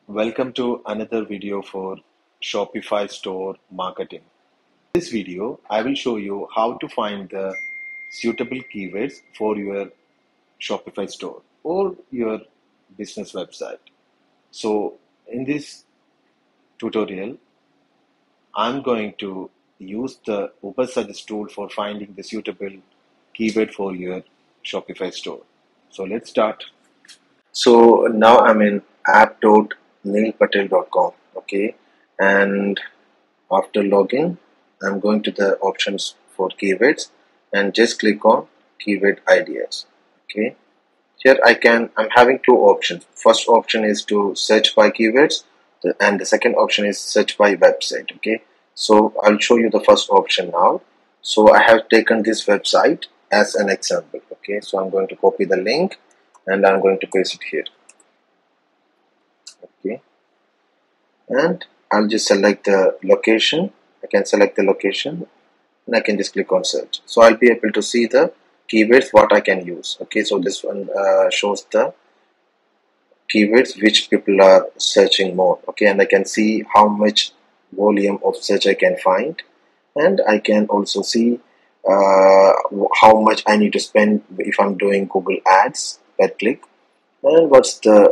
Welcome to another video for Shopify Store marketing. In this video, I will show you how to find the suitable keywords for your Shopify store or your business website. So in this tutorial, I'm going to use the Uber Suggest tool for finding the suitable keyword for your Shopify store. So let's start. So now I'm in app.neilpatel.com. Okay, and after login, I'm going to the options for keywords and just click on keyword ideas. Okay, here I'm having two options. First option is to search by keywords, and the second option is search by website. Okay, so I'll show you the first option now. So I have taken this website as an example. Okay, so I'm going to copy the link and I'm going to paste it here. Okay, and I'll just select the location. I can select the location and I can just click on search. So I'll be able to see the keywords what I can use. Okay, so this one shows the keywords which people are searching more. Okay, and I can see how much volume of search I can find, and I can also see how much I need to spend if I'm doing Google ads per click, and what's the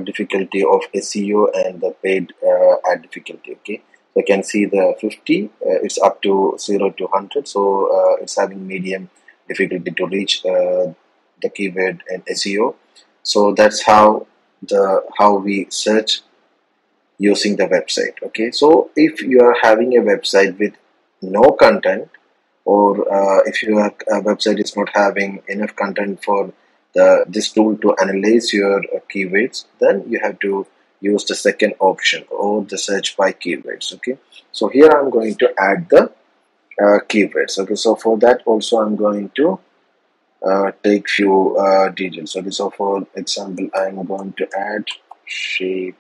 difficulty of SEO and the paid ad difficulty. Okay, so I can see the 50, it's up to 0 to 100, so it's having medium difficulty to reach the keyword and SEO. So that's how we search using the website. Okay, so if you are having a website with no content, or if your website is not having enough content for this tool to analyze your keywords, then you have to use the second option, or the search by keywords. Okay, so here I'm going to add the keywords. Okay, so for that also I'm going to take few details. Okay, so for example, I'm going to add shape.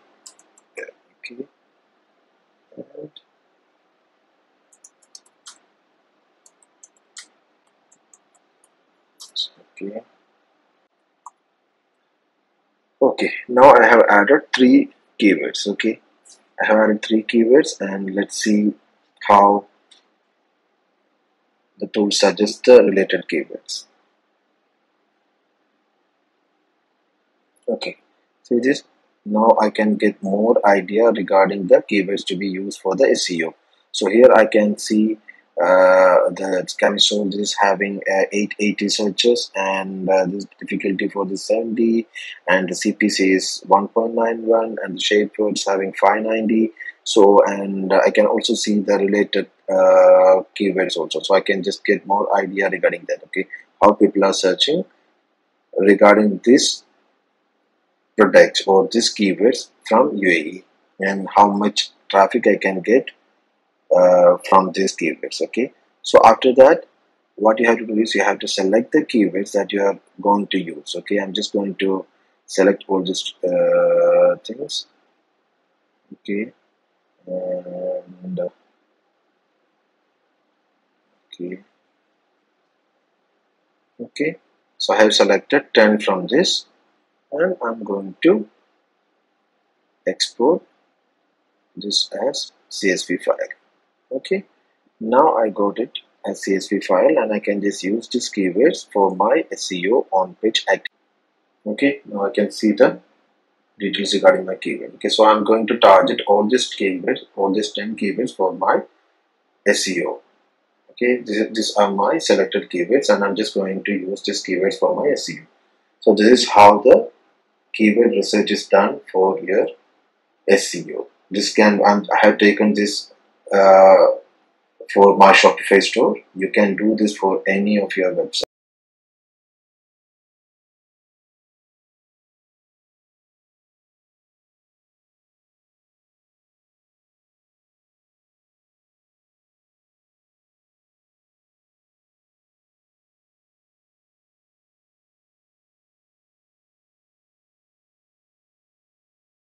Okay, and okay. Okay, now I have added three keywords. Okay, I have added three keywords, and let's see how the tool suggests the related keywords. Okay, see this? Now I can get more idea regarding the keywords to be used for the SEO. So here I can see the camisole is having 880 searches, and this difficulty for the 70, and the CPC is 1.91, and the shape words having 590. So, and I can also see the related keywords also. So I can just get more idea regarding that. Okay, how people are searching regarding this products or these keywords from UAE, and how much traffic I can get from these keywords. Okay, so after that, what you have to do is you have to select the keywords that you are going to use. Okay, I'm just going to select all these things. Okay, and okay, so I have selected 10 from this, and I'm going to export this as CSV file. Okay, now I got it as CSV file, and I can just use these keywords for my SEO on page activity. Okay, now I can see the details regarding my keyword. Okay, so I'm going to target all these keywords, all these 10 keywords for my SEO. Okay, these are my selected keywords, and I'm just going to use these keywords for my SEO. So this is how the keyword research is done for your SEO. I have taken this for my Shopify store. You can do this for any of your websites.